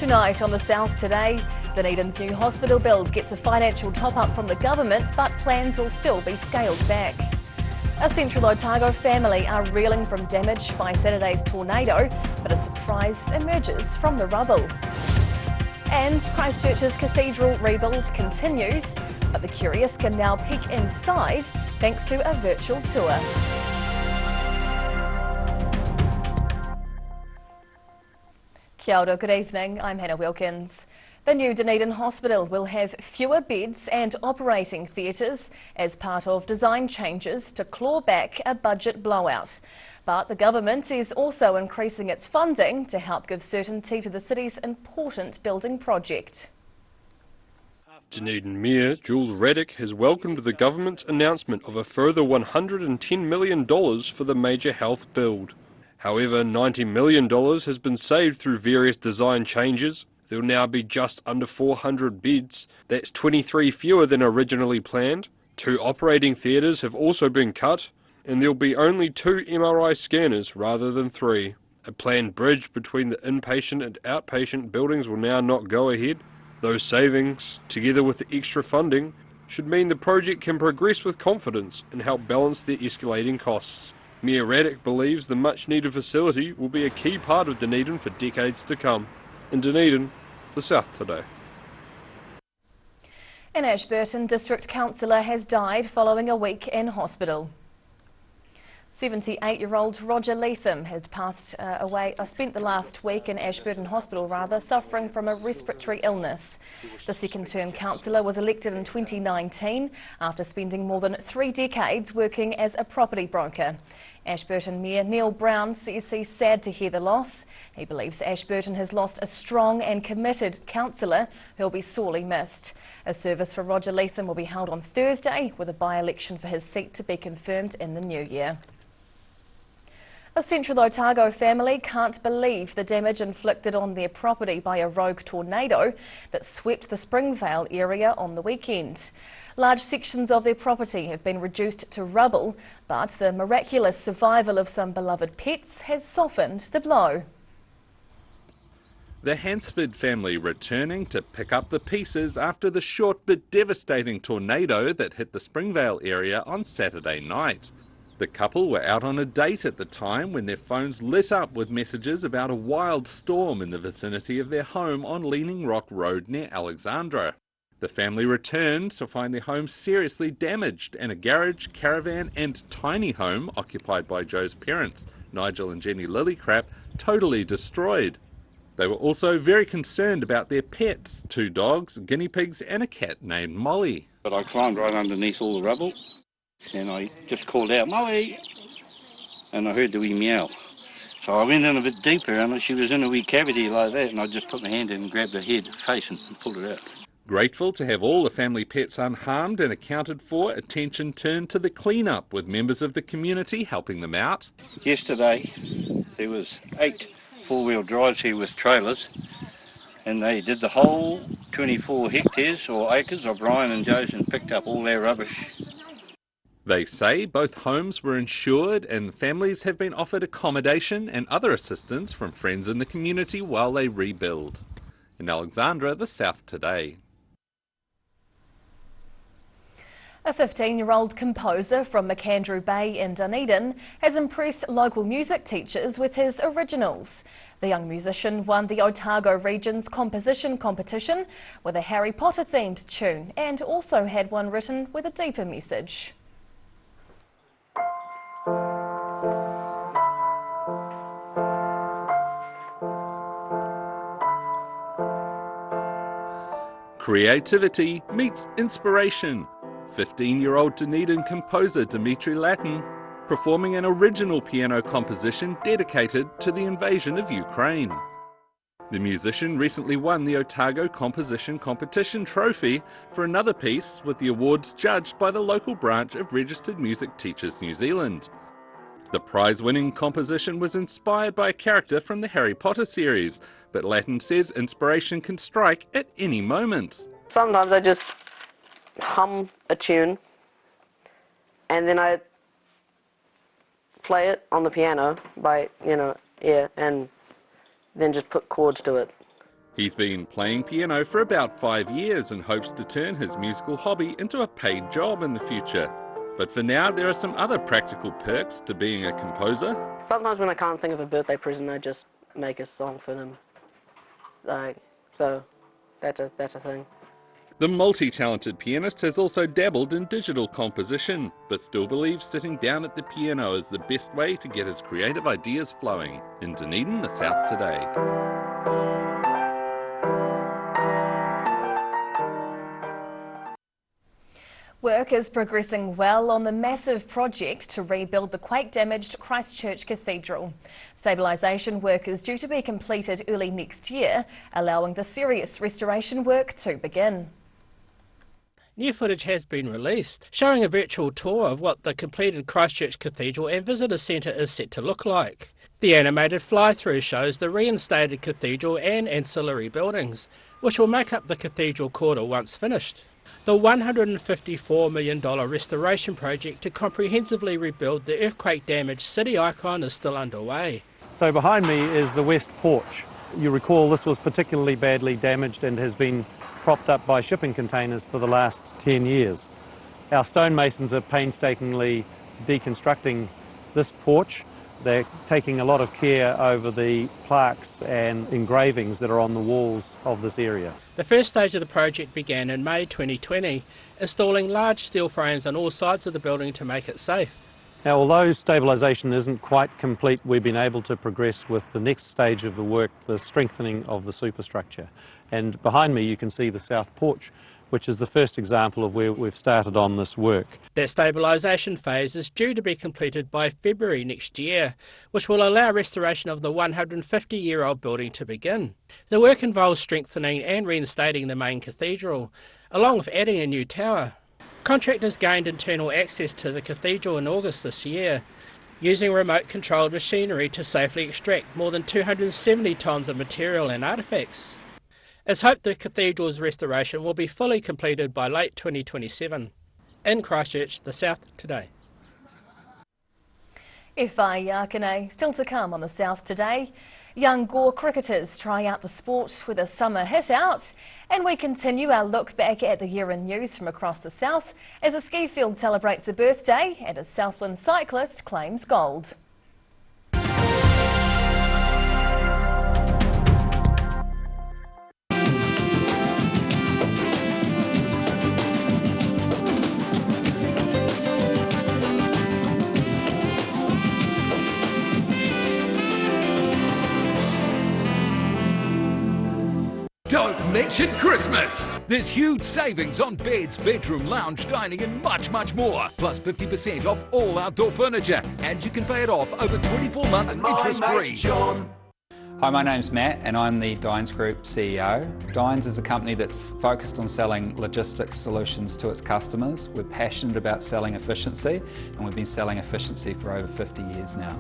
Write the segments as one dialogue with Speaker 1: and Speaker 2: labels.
Speaker 1: Tonight on the South Today, Dunedin's new hospital build gets a financial top-up from the government, but plans will still be scaled back. A Central Otago family are reeling from damage by Saturday's tornado, but a surprise emerges from the rubble. And Christchurch's cathedral rebuild continues, but the curious can now peek inside thanks to a virtual tour. Kia ora, good evening, I'm Hannah Wilkins. The new Dunedin hospital will have fewer beds and operating theatres as part of design changes to claw back a budget blowout. But the government is also increasing its funding to help give certainty to the city's important building project.
Speaker 2: Dunedin Mayor Jules Raddick has welcomed the government's announcement of a further $110 million for the major health build. However, $90 million has been saved through various design changes. There will now be just under 400 beds. That's 23 fewer than originally planned. 2 operating theatres have also been cut, and there will be only 2 MRI scanners rather than 3. A planned bridge between the inpatient and outpatient buildings will now not go ahead. Those savings, together with the extra funding, should mean the project can progress with confidence and help balance the escalating costs. Mayor Raddick believes the much-needed facility will be a key part of Dunedin for decades to come. In Dunedin, the South Today.
Speaker 1: In Ashburton, District Councillor has died following a week in hospital. 78-year-old Roger Leatham had spent the last week in Ashburton Hospital, suffering from a respiratory illness. The second-term councillor was elected in 2019 after spending more than 3 decades working as a property broker. Ashburton Mayor Neil Brown says he's sad to hear the loss. He believes Ashburton has lost a strong and committed councillor who'll be sorely missed. A service for Roger Leatham will be held on Thursday, with a by-election for his seat to be confirmed in the new year. A Central Otago family can't believe the damage inflicted on their property by a rogue tornado that swept the Springvale area on the weekend. Large sections of their property have been reduced to rubble, but the miraculous survival of some beloved pets has softened the blow.
Speaker 3: The Hansford family returning to pick up the pieces after the short but devastating tornado that hit the Springvale area on Saturday night. The couple were out on a date at the time when their phones lit up with messages about a wild storm in the vicinity of their home on Leaning Rock Road near Alexandra. The family returned to find their home seriously damaged and a garage, caravan and tiny home occupied by Joe's parents, Nigel and Jenny Lillycrap, totally destroyed. They were also very concerned about their pets, 2 dogs, guinea pigs and a cat named Molly.
Speaker 4: But I climbed right underneath all the rubble. And I just called out, Molly, and I heard the wee meow. So I went in a bit deeper and she was in a wee cavity like that, and I just put my hand in and grabbed her head, face and pulled it out.
Speaker 3: Grateful to have all the family pets unharmed and accounted for, attention turned to the clean-up with members of the community helping them out.
Speaker 4: Yesterday there was 8 4-wheel drives here with trailers, and they did the whole 24 hectares or acres of Brian and Joe's and picked up all their rubbish.
Speaker 3: They say both homes were insured and families have been offered accommodation and other assistance from friends in the community while they rebuild. In Alexandra, the South Today.
Speaker 1: A 15-year-old composer from McAndrew Bay in Dunedin has impressed local music teachers with his originals. The young musician won the Otago region's composition competition with a Harry Potter themed tune and also had one written with a deeper message.
Speaker 3: Creativity meets inspiration. 15-year-old Dunedin composer Dimitri Latin performing an original piano composition dedicated to the invasion of Ukraine. The musician recently won the Otago Composition Competition trophy for another piece, with the awards judged by the local branch of Registered Music Teachers New Zealand. The prize-winning composition was inspired by a character from the Harry Potter series, but Latin says inspiration can strike at any moment.
Speaker 5: Sometimes I just hum a tune and then I play it on the piano by, and then just put chords to it.
Speaker 3: He's been playing piano for about 5 years and hopes to turn his musical hobby into a paid job in the future. But for now, there are some other practical perks to being a composer.
Speaker 5: Sometimes when I can't think of a birthday present, I just make a song for them. So that's a thing.
Speaker 3: The multi-talented pianist has also dabbled in digital composition, but still believes sitting down at the piano is the best way to get his creative ideas flowing. In Dunedin, the South Today.
Speaker 1: Work is progressing well on the massive project to rebuild the quake-damaged Christchurch cathedral. Stabilisation work is due to be completed early next year, allowing the serious restoration work to begin.
Speaker 6: New footage has been released, showing a virtual tour of what the completed Christchurch Cathedral and Visitor Centre is set to look like. The animated fly-through shows the reinstated cathedral and ancillary buildings, which will make up the cathedral quarter once finished. The $154 million restoration project to comprehensively rebuild the earthquake-damaged city icon is still underway.
Speaker 7: So behind me is the west porch. You recall this was particularly badly damaged and has been propped up by shipping containers for the last 10 years. Our stonemasons are painstakingly deconstructing this porch. They're taking a lot of care over the plaques and engravings that are on the walls of this area.
Speaker 6: The first stage of the project began in May 2020, installing large steel frames on all sides of the building to make it safe.
Speaker 7: Now, although stabilisation isn't quite complete, we've been able to progress with the next stage of the work, the strengthening of the superstructure. And behind me you can see the south porch, which is the first example of where we've started on this work.
Speaker 6: That stabilisation phase is due to be completed by February next year, which will allow restoration of the 150-year-old building to begin. The work involves strengthening and reinstating the main cathedral, along with adding a new tower. Contractors gained internal access to the cathedral in August this year, using remote-controlled machinery to safely extract more than 270 tonnes of material and artefacts. It's hoped the cathedral's restoration will be fully completed by late 2027. In Christchurch, the South Today.
Speaker 1: Whai Yakane, still to come on the South Today. Young Gore cricketers try out the sport with a summer hit out, and we continue our look back at the year in news from across the South as a ski field celebrates a birthday and a Southland cyclist claims gold.
Speaker 8: Don't mention Christmas! There's huge savings on beds, bedroom, lounge, dining and much more. Plus 50% off all outdoor furniture. And you can pay it off over 24 months interest-free.
Speaker 9: Hi, my name's Matt and I'm the Dines Group CEO. Dines is a company that's focused on selling logistics solutions to its customers. We're passionate about selling efficiency and we've been selling efficiency for over 50 years now.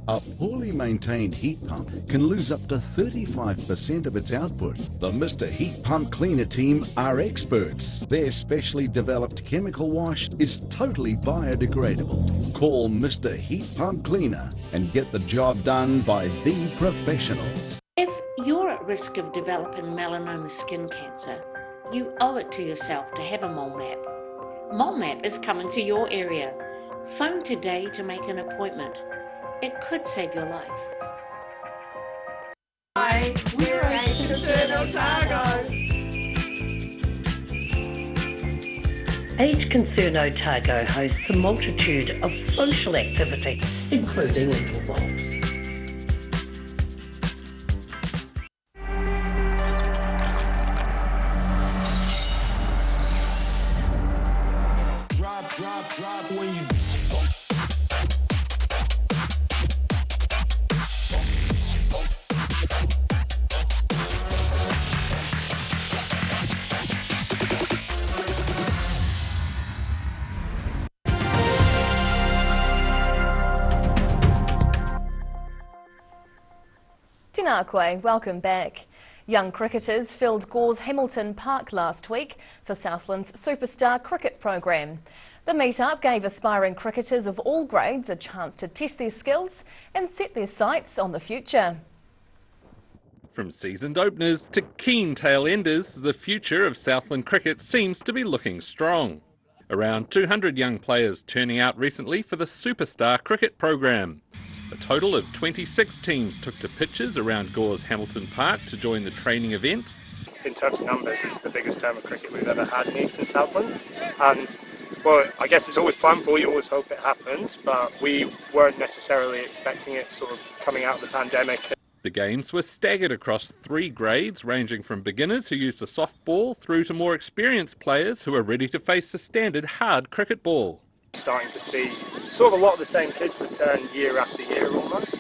Speaker 10: A poorly maintained heat pump can lose up to 35% of its output. The Mr. Heat Pump Cleaner team are experts. Their specially developed chemical wash is totally biodegradable. Call Mr. Heat Pump Cleaner and get the job done by the professionals.
Speaker 11: If you're at risk of developing melanoma skin cancer, you owe it to yourself to have a mole map. Mole map is coming to your area. Phone today to make an appointment. It could save your life.
Speaker 12: Hi, we're Central Otago.
Speaker 13: Age Concern Otago hosts a multitude of social activities,
Speaker 12: including interwalks.
Speaker 8: Drop when you
Speaker 1: Tēnā koe, welcome back. Young cricketers filled Gore's Hamilton Park last week for Southland's Superstar Cricket program. The meet-up gave aspiring cricketers of all grades a chance to test their skills and set their sights on the future.
Speaker 3: From seasoned openers to keen tail enders, the future of Southland cricket seems to be looking strong. Around 200 young players turning out recently for the Superstar Cricket program. A total of 26 teams took to pitches around Gore's Hamilton Park to join the training event.
Speaker 14: In terms of numbers, this is the biggest term of cricket we've ever had in Eastern Southland. And, well, I guess it's always planned for, you always hope it happens, but we weren't necessarily expecting it sort of coming out of the pandemic.
Speaker 3: The games were staggered across 3 grades, ranging from beginners who used a soft ball through to more experienced players who are ready to face the standard hard cricket ball.
Speaker 14: Starting to see sort of a lot of the same kids return year after year almost,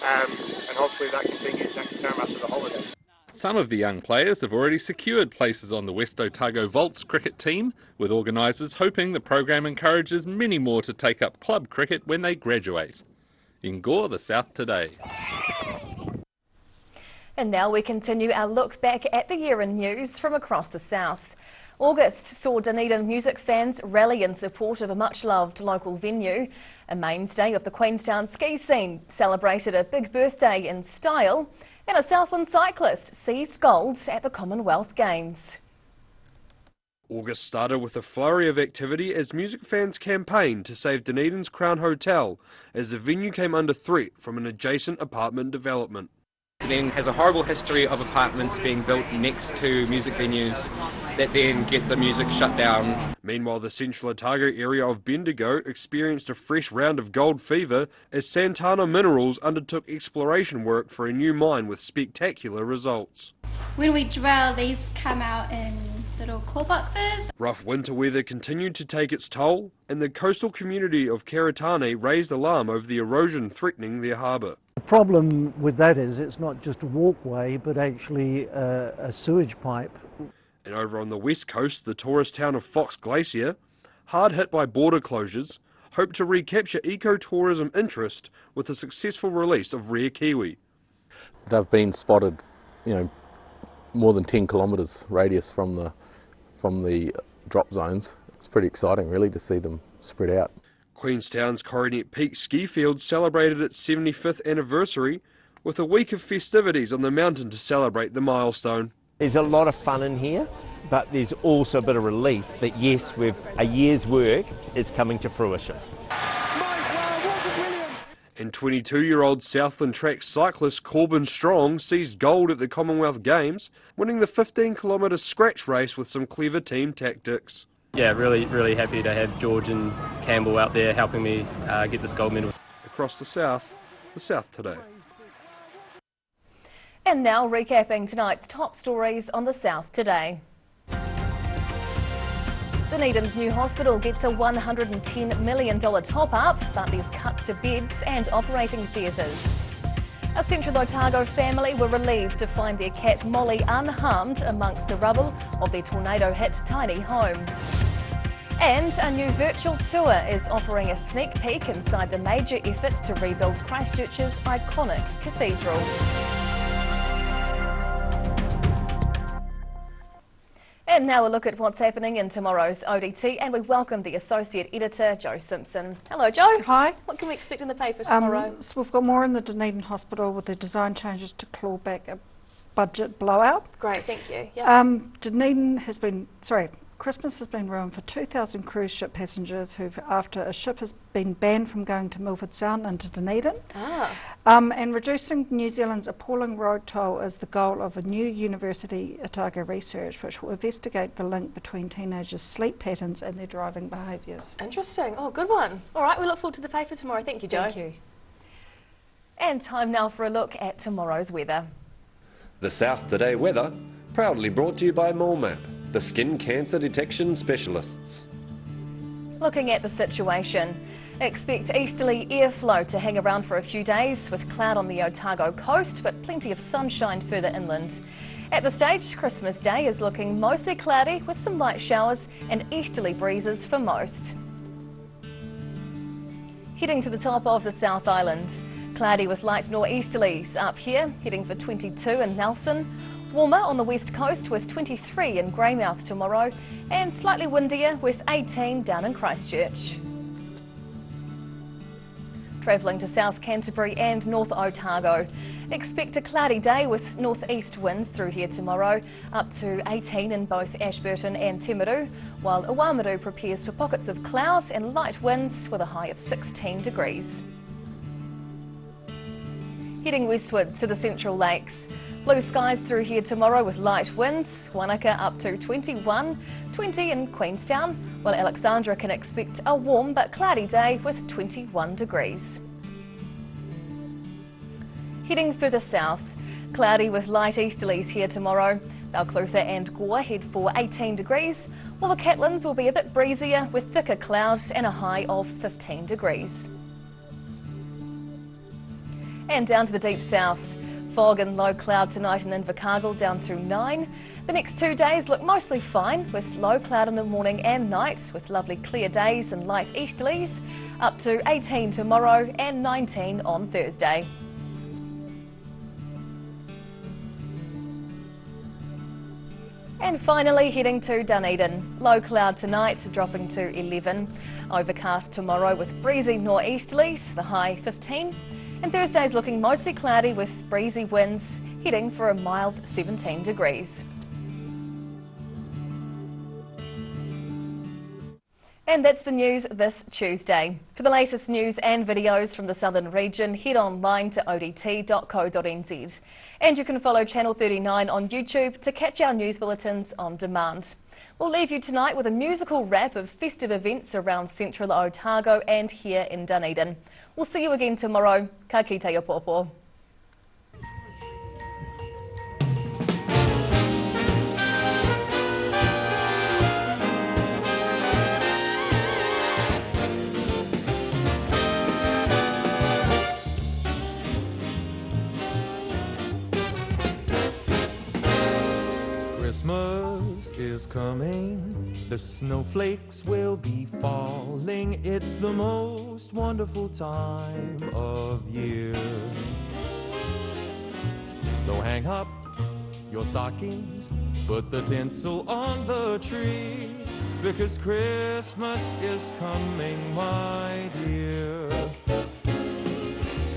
Speaker 14: and hopefully that continues next term after the holidays.
Speaker 3: Some of the young players have already secured places on the West Otago Volts cricket team, with organisers hoping the program encourages many more to take up club cricket when they graduate. In Gore, the South Today.
Speaker 1: And now we continue our look back at the year in news from across the South. August saw Dunedin music fans rally in support of a much-loved local venue. A mainstay of the Queenstown ski scene celebrated a big birthday in style, and a Southland cyclist seized gold at the Commonwealth Games.
Speaker 2: August started with a flurry of activity as music fans campaigned to save Dunedin's Crown Hotel as the venue came under threat from an adjacent apartment development.
Speaker 15: Dunedin has a horrible history of apartments being built next to music venues that then get the music shut down.
Speaker 2: Meanwhile, the Central Otago area of Bendigo experienced a fresh round of gold fever as Santana Minerals undertook exploration work for a new mine with spectacular results.
Speaker 16: When we drill, these come out in little core boxes.
Speaker 2: Rough winter weather continued to take its toll, and the coastal community of Karitane raised alarm over the erosion threatening their harbour.
Speaker 17: The problem with that is it's not just a walkway, but actually a sewage pipe.
Speaker 2: And over on the west coast, the tourist town of Fox Glacier, hard hit by border closures, hope to recapture eco-tourism interest with the successful release of rare kiwi.
Speaker 18: They've been spotted, more than 10 kilometres radius from the drop zones. It's pretty exciting really to see them spread out.
Speaker 2: Queenstown's Coronet Peak ski field celebrated its 75th anniversary with a week of festivities on the mountain to celebrate the milestone.
Speaker 19: There's a lot of fun in here, but there's also a bit of relief that yes, with a year's work, it's coming to fruition.
Speaker 2: And 22-year-old Southland track cyclist Corbin Strong seized gold at the Commonwealth Games, winning the 15-kilometre scratch race with some clever team tactics.
Speaker 20: Yeah, really happy to have George and Campbell out there helping me get this gold medal.
Speaker 2: Across the South Today.
Speaker 1: And now recapping tonight's top stories on the South Today. Dunedin's new hospital gets a $110 million top-up, but there's cuts to beds and operating theatres. A Central Otago family were relieved to find their cat Molly unharmed amongst the rubble of their tornado-hit tiny home. And a new virtual tour is offering a sneak peek inside the major effort to rebuild Christchurch's iconic cathedral. And now a look at what's happening in tomorrow's ODT, and we welcome the Associate Editor, Jo Simpson. Hello, Jo.
Speaker 21: Hi.
Speaker 1: What can we expect in the paper tomorrow?
Speaker 21: So we've got more in the Dunedin Hospital with the design changes to claw back a budget blowout.
Speaker 1: Great, thank you. Yep.
Speaker 21: Christmas has been ruined for 2,000 cruise ship passengers after a ship has been banned from going to Milford Sound into Dunedin. And reducing New Zealand's appalling road toll is the goal of a new University Otago research which will investigate the link between teenagers' sleep patterns and their driving behaviours.
Speaker 1: Interesting. Oh, good one. All right, we look forward to the paper tomorrow. Thank you, Jo.
Speaker 21: Thank you.
Speaker 1: And time now for a look at tomorrow's weather.
Speaker 22: The South Today weather, proudly brought to you by MoleMap, the skin cancer detection specialists.
Speaker 1: Looking at the situation, expect easterly airflow to hang around for a few days with cloud on the Otago coast, but plenty of sunshine further inland. At this stage, Christmas Day is looking mostly cloudy with some light showers and easterly breezes for most. Heading to the top of the South Island. Cloudy with light nor'easterlies up here, heading for 22 in Nelson. Warmer on the west coast with 23 in Greymouth tomorrow, and slightly windier with 18 down in Christchurch. Travelling to South Canterbury and North Otago. Expect a cloudy day with northeast winds through here tomorrow, up to 18 in both Ashburton and Timaru, while Oamaru prepares for pockets of cloud and light winds with a high of 16 degrees. Heading westwards to the Central Lakes. Blue skies through here tomorrow with light winds. Wanaka up to 21, 20 in Queenstown, while Alexandra can expect a warm but cloudy day with 21 degrees. Heading further south, cloudy with light easterlies here tomorrow. Balclutha and Gore head for 18 degrees, while the Catlins will be a bit breezier with thicker clouds and a high of 15 degrees. And down to the deep south. Fog and low cloud tonight in Invercargill down to 9. The next 2 days look mostly fine with low cloud in the morning and night with lovely clear days and light easterlies, up to 18 tomorrow and 19 on Thursday. And finally heading to Dunedin. Low cloud tonight dropping to 11. Overcast tomorrow with breezy nor'easterlies, the high 15. And Thursday's looking mostly cloudy with breezy winds, heading for a mild 17 degrees. And that's the news this Tuesday. For the latest news and videos from the Southern region, head online to odt.co.nz. And you can follow Channel 39 on YouTube to catch our news bulletins on demand. We'll leave you tonight with a musical wrap of festive events around Central Otago and here in Dunedin. We'll see you again tomorrow. Ka kite ya pōpō.
Speaker 4: Christmas is coming, the snowflakes will be falling. It's the most wonderful time of year. So hang up your stockings, put the tinsel on the tree, because Christmas is coming, my dear.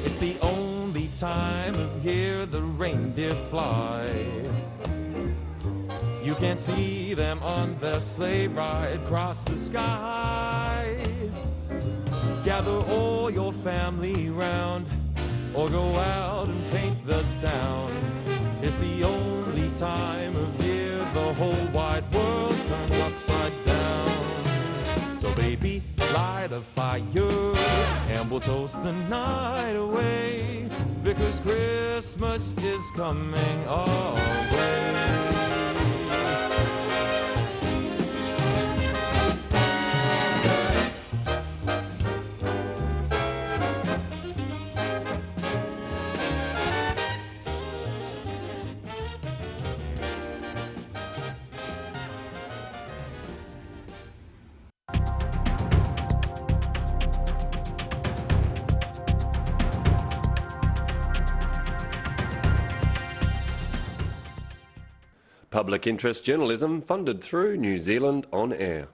Speaker 4: It's the only time of year the reindeer fly. You can see them on their sleigh ride across the sky. Gather all your family round, or go out and paint the town. It's the only time of year the whole wide world turns upside down. So baby, light a fire, and we'll toast the night away, because Christmas is coming our way.
Speaker 22: Public interest journalism funded through New Zealand On Air.